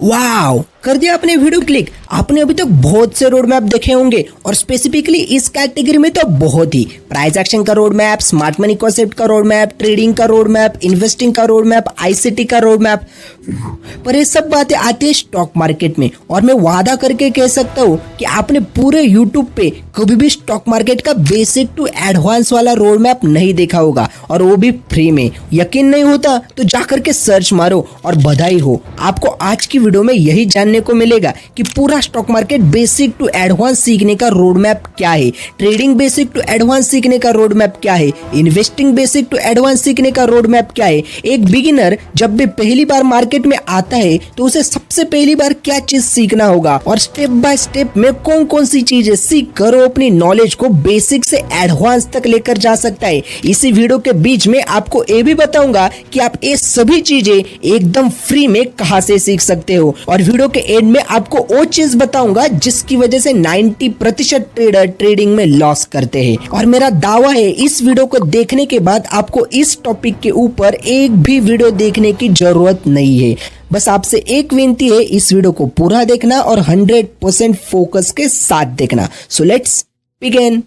Wow, कर दिया आपने वीडियो क्लिक। आपने अभी तक बहुत से रोड मैप देखे होंगे और स्पेसिफिकली इस कैटेगरी में तो बहुत ही प्राइस एक्शन का road map, smart money concept का रोड मैप, ट्रेडिंग का रोड मैप, इन्वेस्टिंग का रोड मैप, आईसीटी का रोड मैप। पर ये सब बातें आती है स्टॉक मार्केट में और मैं वादा करके कह सकता हूँ कि आपने पूरे यूट्यूब पे कभी भी स्टॉक मार्केट का बेसिक टू एडवांस वाला रोड मैप नहीं देखा होगा, और वो भी फ्री में। यकीन नहीं होता तो जाकर के सर्च मारो और बधाई हो, आपको आज की वीडियो में यही जानने को मिलेगा कि पूरा stock market basic to advance सीखने का रोड मैप क्या है, ट्रेडिंग बेसिक टू एडवांस सीखने का रोड मैप क्या है, इन्वेस्टिंग बेसिक टू एडवांस सीखने का रोड मैप क्या है। एक बिगिनर जब भी पहली बार मार्केट में आता है तो उसे सबसे पहली बार क्या चीज सीखना होगा और स्टेप बाय स्टेप में कौन कौन सी चीजें सीख कर वो अपनी नॉलेज को बेसिक से एडवांस तक लेकर जा सकता है। इसी वीडियो के बीच में आपको ये भी बताऊंगा कि आप ये सभी चीजें एकदम फ्री में कहां से सीख सकते हो, और वीडियो के एंड में आपको वो चीज बताऊंगा जिसकी वजह से 90% ट्रेडर ट्रेडिंग में लॉस करते हैं। और मेरा दावा है इस वीडियो को देखने के बाद आपको इस टॉपिक के ऊपर एक भी वीडियो देखने की जरूरत नहीं है। बस आपसे एक विनती है, इस वीडियो को पूरा देखना और 100% फोकस के साथ देखना। So let's begin.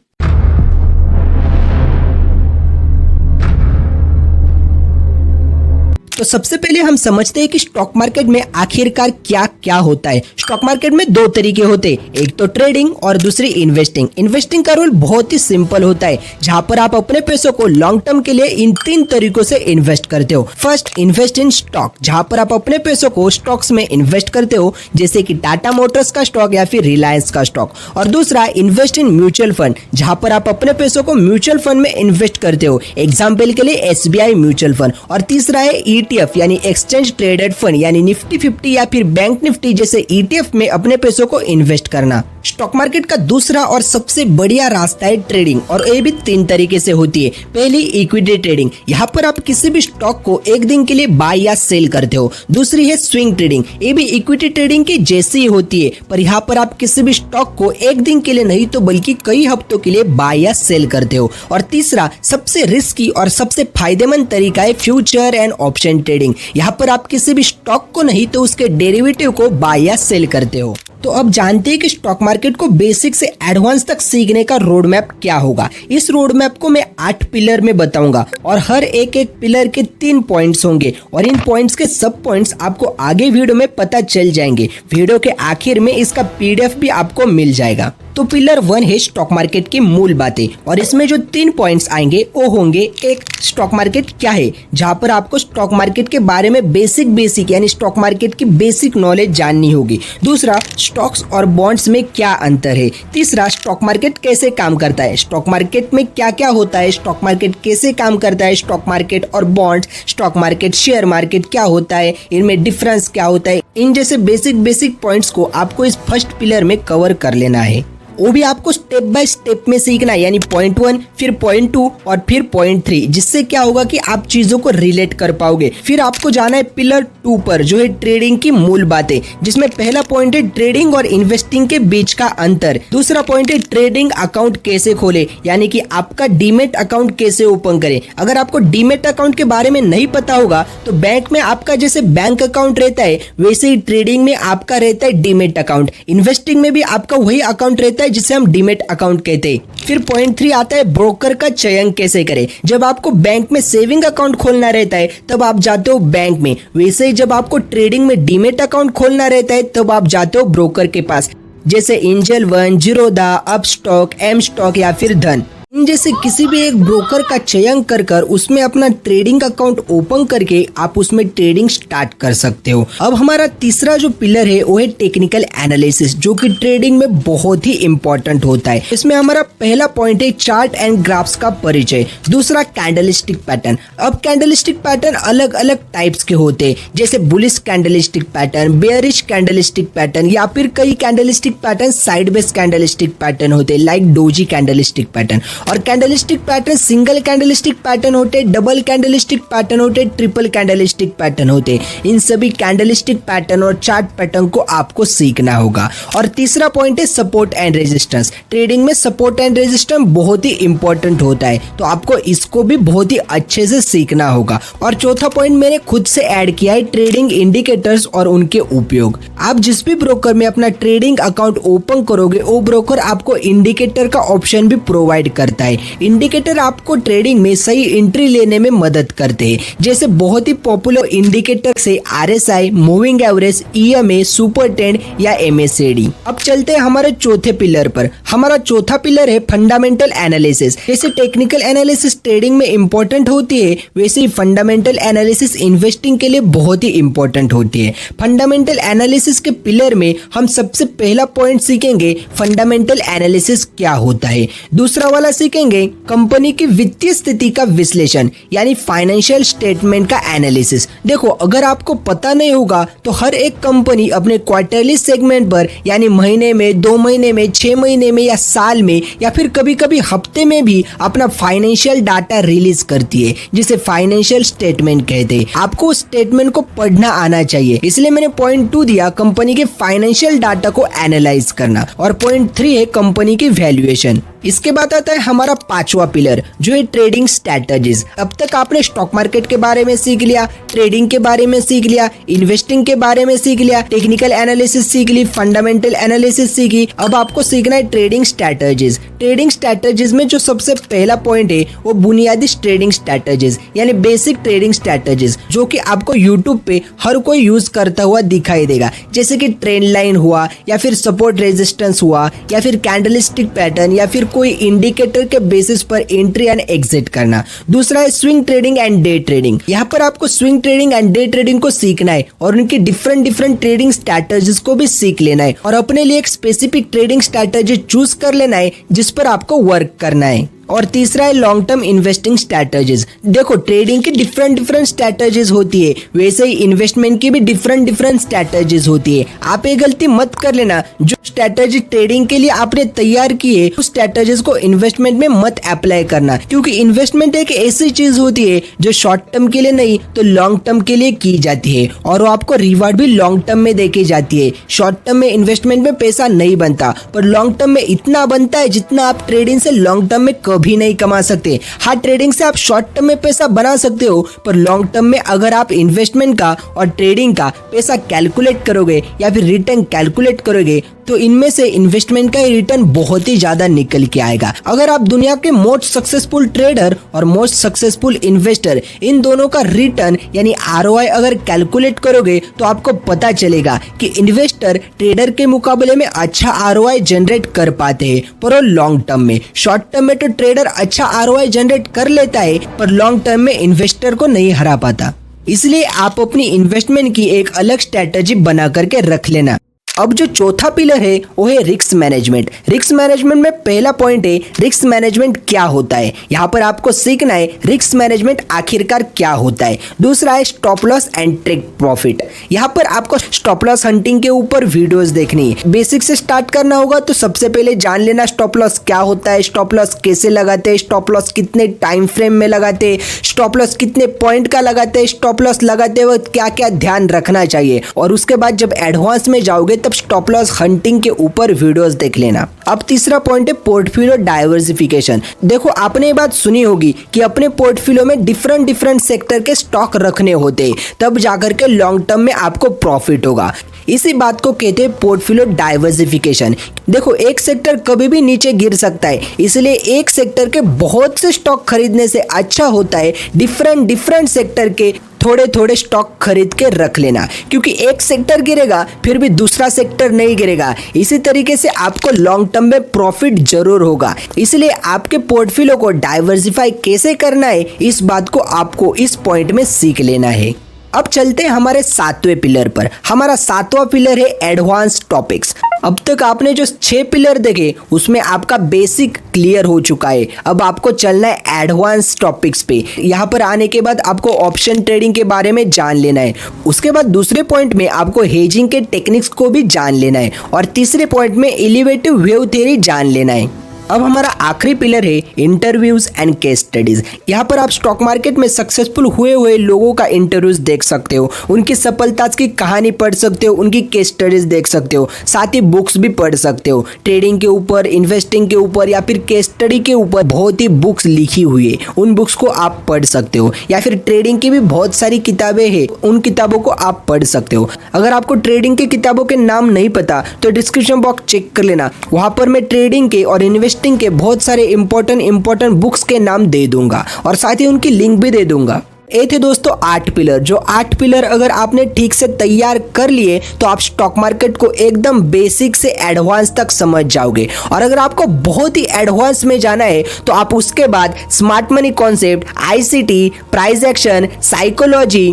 तो सबसे पहले हम समझते हैं कि स्टॉक मार्केट में आखिरकार क्या क्या होता है। स्टॉक मार्केट में दो तरीके होते हैं, एक तो ट्रेडिंग और दूसरी इन्वेस्टिंग। इन्वेस्टिंग का रोल बहुत ही सिंपल होता है, जहां पर आप अपने पैसों को लॉन्ग टर्म के लिए इन 3 तरीकों से इन्वेस्ट करते हो। फर्स्ट, इन्वेस्ट इन स्टॉक, जहां पर आप अपने पैसों को स्टॉक्स में इन्वेस्ट करते हो, जैसे कि टाटा मोटर्स का स्टॉक या फिर रिलायंस का स्टॉक। और दूसरा, इन्वेस्ट इन म्यूचुअल फंड, जहां पर आप अपने पैसों को म्यूचुअल फंड में इन्वेस्ट करते हो, एग्जाम्पल के लिए SBI म्यूचुअल फंड। और तीसरा है ETF यानी एक्सचेंज ट्रेडेड फंड, यानी निफ्टी 50 या फिर बैंक निफ्टी जैसे ETF में अपने पैसों को इन्वेस्ट करना। स्टॉक मार्केट का दूसरा और सबसे बढ़िया रास्ता है ट्रेडिंग, और ये भी 3 तरीके से होती है। पहली, इक्विटी ट्रेडिंग, यहाँ पर आप किसी भी स्टॉक को एक दिन के लिए बाय या सेल करते हो। दूसरी है स्विंग ट्रेडिंग, ये भी इक्विटी ट्रेडिंग की जैसी ही होती है, पर यहाँ पर आप किसी भी स्टॉक को एक दिन के लिए नहीं तो बल्कि कई हफ्तों के लिए बाय या सेल करते हो। और तीसरा, सबसे रिस्की और सबसे फायदेमंद तरीका है फ्यूचर एंड ऑप्शन ट्रेडिंग, यहाँ पर आप किसी भी स्टॉक को नहीं तो उसके डेरिवेटिव को बाय या सेल करते हो। तो अब जानते हैं कि स्टॉक मार्केट को बेसिक से एडवांस तक सीखने का रोड मैप क्या होगा। इस रोड मैप को मैं 8 पिलर में बताऊंगा और हर एक एक पिलर के 3 पॉइंट्स होंगे, और इन पॉइंट्स के सब पॉइंट्स आपको आगे वीडियो में पता चल जाएंगे। वीडियो के आखिर में इसका PDF भी आपको मिल जाएगा। तो पिलर 1 है स्टॉक मार्केट की मूल बातें, और इसमें जो 3 पॉइंट्स आएंगे वो होंगे, एक, स्टॉक मार्केट क्या है, जहां पर आपको स्टॉक मार्केट के बारे में बेसिक यानी स्टॉक मार्केट की बेसिक नॉलेज जाननी होगी। दूसरा, स्टॉक्स और बॉन्ड्स में क्या अंतर है। तीसरा, स्टॉक मार्केट कैसे काम करता है, स्टॉक मार्केट में क्या क्या होता है, स्टॉक मार्केट कैसे काम करता है, स्टॉक मार्केट और bonds, stock market share market क्या होता है, इनमें डिफरेंस क्या होता है। इन जैसे बेसिक पॉइंट्स को आपको इस फर्स्ट पिलर में कवर कर लेना है। वो भी आपको स्टेप बाय स्टेप में सीखना है, यानी पॉइंट 1, फिर पॉइंट 2 और फिर पॉइंट 3, जिससे क्या होगा कि आप चीजों को रिलेट कर पाओगे। फिर आपको जाना है पिलर 2 पर, जो है ट्रेडिंग की मूल बातें, जिसमें पहला पॉइंट है ट्रेडिंग और इन्वेस्टिंग के बीच का अंतर। दूसरा पॉइंट है ट्रेडिंग अकाउंट कैसे खोले, यानी कि आपका डीमेट अकाउंट कैसे ओपन करें। अगर आपको डीमेट अकाउंट के बारे में नहीं पता होगा तो बैंक में आपका जैसे बैंक अकाउंट रहता है वैसे ही ट्रेडिंग में आपका रहता है डीमेट अकाउंट, इन्वेस्टिंग में भी आपका वही अकाउंट रहता है जिसे हम डीमेट अकाउंट कहते हैं। फिर पॉइंट 3 आता है ब्रोकर का चयन कैसे करें। जब आपको बैंक में सेविंग अकाउंट खोलना रहता है तब आप जाते हो बैंक में, वैसे ही जब आपको ट्रेडिंग में डीमेट अकाउंट खोलना रहता है तब आप जाते हो ब्रोकर के पास, जैसे Angel One, Zerodha, Upstox, M Stock या फिर धन। इन जैसे किसी भी एक ब्रोकर का चयन कर उसमें अपना ट्रेडिंग अकाउंट ओपन करके आप उसमें ट्रेडिंग स्टार्ट कर सकते हो। अब हमारा तीसरा जो पिलर है वो है टेक्निकल एनालिसिस, जो कि ट्रेडिंग में बहुत ही इंपॉर्टेंट होता है। इसमें हमारा पहला पॉइंट है चार्ट एंड ग्राफ्स का परिचय। दूसरा, कैंडलस्टिक पैटर्न। अब कैंडलस्टिक पैटर्न अलग अलग टाइप्स के होते हैं, जैसे bullish candlestick pattern, bearish candlestick pattern, या फिर कई candlestick pattern sideways candlestick pattern होते हैं, लाइक डोजी कैंडलस्टिक पैटर्न। और candlestick pattern single candlestick pattern होते, डबल कैंडलस्टिक पैटर्न होते, ट्रिपल कैंडलस्टिक पैटर्न होते। इन सभी कैंडलस्टिक पैटर्न और चार्ट पैटर्न को आपको सीखना होगा। और तीसरा पॉइंट है सपोर्ट एंड रेजिस्टेंस। ट्रेडिंग में सपोर्ट एंड रेजिस्टेंस बहुत ही इंपॉर्टेंट होता है, तो आपको इसको भी बहुत ही अच्छे से सीखना होगा। और चौथा पॉइंट मैंने खुद से ऐड किया है ट्रेडिंग इंडिकेटर्स और उनके उपयोग। आप जिस भी ब्रोकर में अपना ट्रेडिंग अकाउंट ओपन करोगे वो ब्रोकर आपको इंडिकेटर का ऑप्शन भी प्रोवाइड करता है। इंडिकेटर आपको ट्रेडिंग में सही एंट्री लेने में मदद करते हैं। जैसे बहुत ही पॉपुलर इंडिकेटर से RSI, moving average, EMA, super trend या MACD। अब चलते हैं हमारे चौथे पिलर पर। हमारा चौथा पिलर है फंडामेंटल एनालिसिस। जैसे टेक्निकल एनालिसिस ट्रेडिंग में इंपॉर्टेंट होती है, वैसे ही फंडामेंटल एनालिसिस इन्वेस्टिंग के लिए बहुत ही इंपॉर्टेंट होती है। फंडामेंटल एनालिसिस के पिलर में हम सबसे पहला पॉइंट सीखेंगे फंडामेंटल एनालिसिस क्या होता है। दूसरा वाला सीखेंगे कंपनी की वित्तीय स्थिति का विश्लेषण यानी फाइनेंशियल स्टेटमेंट का एनालिसिस। देखो, अगर आपको पता नहीं होगा तो हर एक कंपनी अपने क्वार्टरली सेगमेंट पर यानी महीने में, 2 महीने में, 6 महीने में या साल में या फिर कभी कभी हफ्ते में भी अपना फाइनेंशियल डाटा रिलीज करती है, जिसे फाइनेंशियल स्टेटमेंट कहते हैं। आपको उस स्टेटमेंट को पढ़ना आना चाहिए, इसलिए मैंने पॉइंट 2 दिया कंपनी के फाइनेंशियल डाटा को एनालाइज करना। और पॉइंट 3 है कंपनी की वैल्यूएशन। इसके बाद आता है हमारा पांचवा पिलर जो है ट्रेडिंग स्ट्रैटेजीज। अब तक आपने स्टॉक मार्केट के बारे में सीख लिया, ट्रेडिंग के बारे में सीख लिया, इन्वेस्टिंग के बारे में सीख लिया, टेक्निकल एनालिसिस सीख ली, फंडामेंटल एनालिसिस सीखी। अब आपको सीखना है ट्रेडिंग स्ट्रैटेजीज। ट्रेडिंग स्ट्रैटेजीज में जो सबसे पहला पॉइंट है वो बुनियादी ट्रेडिंग स्ट्रैटेजीज यानी बेसिक ट्रेडिंग स्ट्रैटेजीज, जो कि आपको यूट्यूब पे हर कोई यूज करता हुआ दिखाई देगा। जैसे कि ट्रेंड लाइन हुआ या फिर सपोर्ट रेजिस्टेंस हुआ या फिर कैंडलस्टिक पैटर्न या फिर कोई इंडिकेटर के बेसिस पर एंट्री एंड एग्जिट करना। दूसरा है swing trading and day trading. यहाँ पर आपको swing trading and day trading को सीखना है और उनकी डिफरेंट ट्रेडिंग स्ट्रैटेजीज को भी सीख लेना है और अपने लिए एक स्पेसिफिक ट्रेडिंग स्ट्रैटेजी चूज कर लेना है जिस पर आपको वर्क करना है। और तीसरा है लॉन्ग टर्म इन्वेस्टिंग स्ट्रैटेजीज। देखो, ट्रेडिंग की डिफरेंट स्ट्रैटेजीज होती है, वैसे ही इन्वेस्टमेंट की भी डिफरेंट स्ट्रैटेजीज होती है। आप ये गलती मत कर लेना, जो स्ट्रैटेजी ट्रेडिंग के लिए आपने तैयार की है उस स्ट्रैटेजीज को इन्वेस्टमेंट में मत अप्लाई करना, क्योंकि इन्वेस्टमेंट एक ऐसी चीज होती है जो शॉर्ट टर्म के लिए नहीं तो लॉन्ग टर्म के लिए की जाती है और वो आपको रिवार्ड भी लॉन्ग टर्म में देखी जाती है। शॉर्ट टर्म में इन्वेस्टमेंट में पैसा नहीं बनता, पर लॉन्ग टर्म में इतना बनता है जितना आप ट्रेडिंग से लॉन्ग टर्म में भी नहीं कमा सकते। हाँ, ट्रेडिंग से आप शॉर्ट टर्म में पैसा बना सकते हो, पर लॉन्ग टर्म में अगर आप इन्वेस्टमेंट का और ट्रेडिंग का पैसा कैलकुलेट करोगे या फिर रिटर्न कैलकुलेट करोगे तो इनमें से इन्वेस्टमेंट का रिटर्न बहुत ही ज्यादा निकल के आएगा। अगर आप दुनिया के मोस्ट सक्सेसफुल ट्रेडर और मोस्ट सक्सेसफुल इन्वेस्टर इन दोनों का रिटर्न यानी ROI अगर कैलकुलेट करोगे तो आपको पता चलेगा कि इन्वेस्टर ट्रेडर के मुकाबले में अच्छा ROI जनरेट कर पाते हैं, पर लॉन्ग टर्म में। शॉर्ट टर्म में तो ट्रेडर अच्छा ROI जनरेट कर लेता है, पर लॉन्ग टर्म में इन्वेस्टर को नहीं हरा पाता। इसलिए आप अपनी इन्वेस्टमेंट की एक अलग स्ट्रैटेजी बना करके रख लेना। अब जो चौथा पिलर है वो है रिस्क मैनेजमेंट। रिस्क मैनेजमेंट में पहला पॉइंट है रिस्क मैनेजमेंट क्या होता है। यहाँ पर आपको सीखना है रिस्क मैनेजमेंट आखिरकार क्या होता है। दूसरा है stop loss and take profit. यहाँ पर आपको स्टॉप लॉस हंटिंग के ऊपर वीडियोस देखनी है। बेसिक से स्टार्ट करना होगा तो सबसे पहले जान लेना स्टॉप लॉस क्या होता है, स्टॉप लॉस कैसे लगाते हैं, स्टॉप लॉस कितने टाइम फ्रेम में लगाते हैं, स्टॉप लॉस कितने पॉइंट का लगाते हैं, स्टॉप लॉस लगाते वक्त क्या क्या ध्यान रखना चाहिए। और उसके बाद जब एडवांस में जाओगे तब स्टॉप लॉस हंटिंग के ऊपर वीडियोस देख लेना। अब तीसरा पॉइंट है पोर्टफोलियो डाइवर्सिफिकेशन। देखो, आपने ये बात सुनी होगी कि अपने पोर्टफोलियो में डिफरेंट सेक्टर के स्टॉक रखने होते हैं, तब जाकर के लॉन्ग टर्म में आपको प्रॉफिट होगा। इसी बात को कहते हैं पोर्टफोलियो डाइवर्सिफिकेशन। देखो, एक सेक्टर कभी भी नीचे गिर सकता है, इसलिए एक सेक्टर के बहुत से स्टॉक खरीदने से अच्छा होता है डिफरेंट सेक्टर के थोड़े स्टॉक खरीद के रख लेना, क्योंकि एक सेक्टर गिरेगा फिर भी दूसरा सेक्टर नहीं गिरेगा। इसी तरीके से आपको लॉन्ग टर्म में प्रॉफिट जरूर होगा। इसलिए आपके पोर्टफोलियो को डाइवर्सिफाई कैसे करना है इस बात को आपको इस पॉइंट में सीख लेना है। अब चलते हैं हमारे सातवें पिलर पर। हमारा सातवां पिलर है एडवांस टॉपिक्स। अब तक आपने जो 6 पिलर देखे उसमें आपका बेसिक क्लियर हो चुका है। अब आपको चलना है एडवांस टॉपिक्स पे। यहाँ पर आने के बाद आपको ऑप्शन ट्रेडिंग के बारे में जान लेना है। उसके बाद दूसरे पॉइंट में आपको हेजिंग के टेक्निक्स को भी जान लेना है और तीसरे पॉइंट में एलिवेटिव वेव थ्योरी जान लेना है। अब हमारा आखिरी पिलर है इंटरव्यूज एंड केस स्टडीज। यहाँ पर आप स्टॉक मार्केट में सक्सेसफुल हुए लोगों का इंटरव्यूज देख सकते हो, उनकी सफलता की कहानी पढ़ सकते हो, उनकी केस स्टडीज देख सकते हो, साथ ही बुक्स भी पढ़ सकते हो। ट्रेडिंग के ऊपर, इन्वेस्टिंग के ऊपर या फिर केस स्टडी के ऊपर बहुत ही बुक्स लिखी हुई है, उन बुक्स को आप पढ़ सकते हो। या फिर ट्रेडिंग की भी बहुत सारी किताबें हैं, उन किताबों को आप पढ़ सकते हो। अगर आपको ट्रेडिंग की किताबों के नाम नहीं पता तो डिस्क्रिप्शन बॉक्स चेक कर लेना, वहां पर मैं ट्रेडिंग के और इन्वेस्टिंग के बहुत सारे इंपॉर्टेंट बुक्स के नाम दे दूंगा और साथ ही उनकी लिंक भी दे दूंगा। ये थे दोस्तों 8 पिलर। जो 8 पिलर अगर आपने ठीक से तैयार कर लिए तो आप स्टॉक मार्केट को एकदम बेसिक से एडवांस तक समझ जाओगे। और अगर आपको बहुत ही एडवांस में जाना है तो आप उसके बाद smart money concept, ICT, price action, psychology,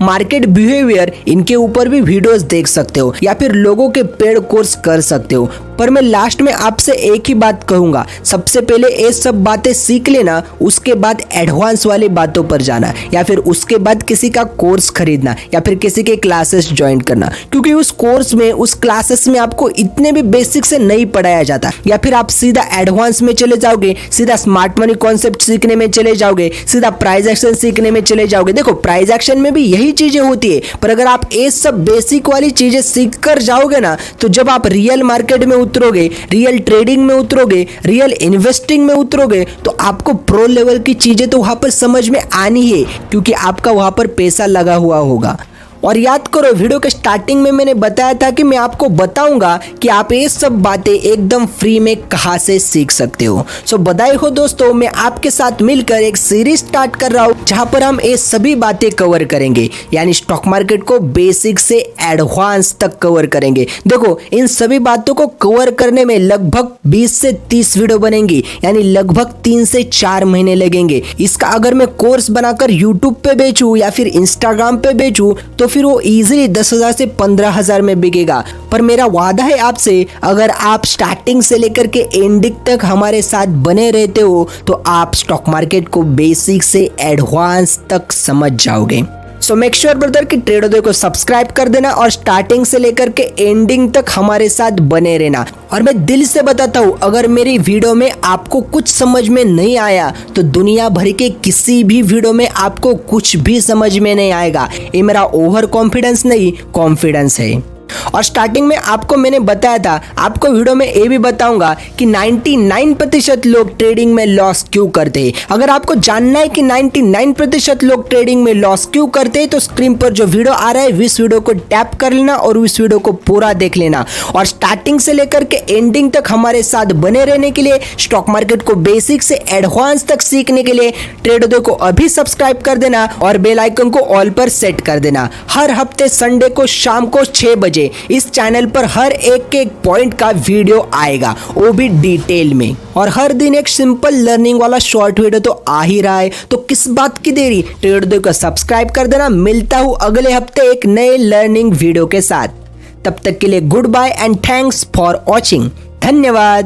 market behaviour, इनके ऊपर भी वीडियोस देख सकते हो या फिर लोगों के पेड कोर्स कर सकते हो। पर मैं लास्ट में आपसे एक ही बात कहूंगा, सबसे पहले ये सब बातें सीख लेना, उसके बाद एडवांस वाली बातों पर जाना या फिर उसके बाद किसी का कोर्स खरीदना या फिर किसी के क्लासेस ज्वाइन करना, क्योंकि उस कोर्स में, उस क्लासेस में आपको इतने भी बेसिक से नहीं पढ़ाया जाता। या फिर आप सीधा एडवांस में चले जाओगे, सीधा स्मार्ट मनी कॉन्सेप्ट सीखने में चले जाओगे, सीधा प्राइस एक्शन सीखने में चले जाओगे। देखो, प्राइस एक्शन में भी यही चीजें होती है, पर अगर आप ये सब बेसिक वाली चीजें सीख कर जाओगे ना, तो जब आप रियल मार्केट में उतरोगे, रियल ट्रेडिंग में उतरोगे, रियल इन्वेस्टिंग में उतरोगे, तो आपको प्रो लेवल की चीजें तो वहां पर समझ में आनी है, क्योंकि आपका वहां पर पैसा लगा हुआ होगा। और याद करो, वीडियो के स्टार्टिंग में मैंने बताया था कि मैं आपको बताऊंगा कि आप ये सब बातें एकदम फ्री में कहां से सीख सकते हो। सो बधाई हो दोस्तों, मैं आपके साथ मिलकर एक सीरीज स्टार्ट कर रहा हूं जहां पर हम ये सभी बातें कवर करेंगे, यानी स्टॉक मार्केट को बेसिक से एडवांस तक कवर करेंगे। देखो, इन सभी बातों को कवर करने में लगभग 20 से 30 वीडियो बनेंगी, यानी लगभग 3 से 4 महीने लगेंगे। इसका अगर मैं कोर्स बनाकर यूट्यूब पे बेचूं या फिर इंस्टाग्राम पे बेचूं तो फिर वो इजीली 10,000 से 15,000 में बिकेगा। पर मेरा वादा है आपसे, अगर आप स्टार्टिंग से लेकर के एंडिंग तक हमारे साथ बने रहते हो तो आप स्टॉक मार्केट को बेसिक से एडवांस तक समझ जाओगे। सो मेक श्योर ब्रदर कि ट्रेडोदय को सब्सक्राइब कर देना और स्टार्टिंग से लेकर के एंडिंग तक हमारे साथ बने रहना। और मैं दिल से बताता हूँ, अगर मेरी वीडियो में आपको कुछ समझ में नहीं आया तो दुनिया भर के किसी भी वीडियो में आपको कुछ भी समझ में नहीं आएगा। ये मेरा ओवर कॉन्फिडेंस नहीं, कॉन्फिडेंस है। और स्टार्टिंग में आपको मैंने बताया था, आपको वीडियो में ये भी बताऊंगा कि 99% लोग ट्रेडिंग में लॉस क्यों करते हैं। अगर आपको जानना है कि 99% लोग ट्रेडिंग में लॉस क्यों करते हैं तो स्क्रीन पर जो वीडियो आ रहा है इस वीडियो को टैप कर लेना और उस वीडियो को पूरा देख लेना। और स्टार्टिंग से लेकर के एंडिंग तक हमारे साथ बने रहने के लिए, स्टॉक मार्केट को बेसिक से एडवांस तक सीखने के लिए ट्रेडोदय को अभी सब्सक्राइब कर देना और बेल आइकन को ऑल पर सेट कर देना। हर हफ्ते संडे को शाम को 6 बजे इस चैनल पर हर एक पॉइंट का वीडियो आएगा, वो भी डिटेल में। और हर दिन एक सिंपल लर्निंग वाला शॉर्ट वीडियो तो आ ही रहा है, तो किस बात की देरी, ट्रेडोदय को सब्सक्राइब कर देना। मिलता हूं अगले हफ्ते एक नए लर्निंग वीडियो के साथ। तब तक के लिए goodbye and thanks for watching. धन्यवाद।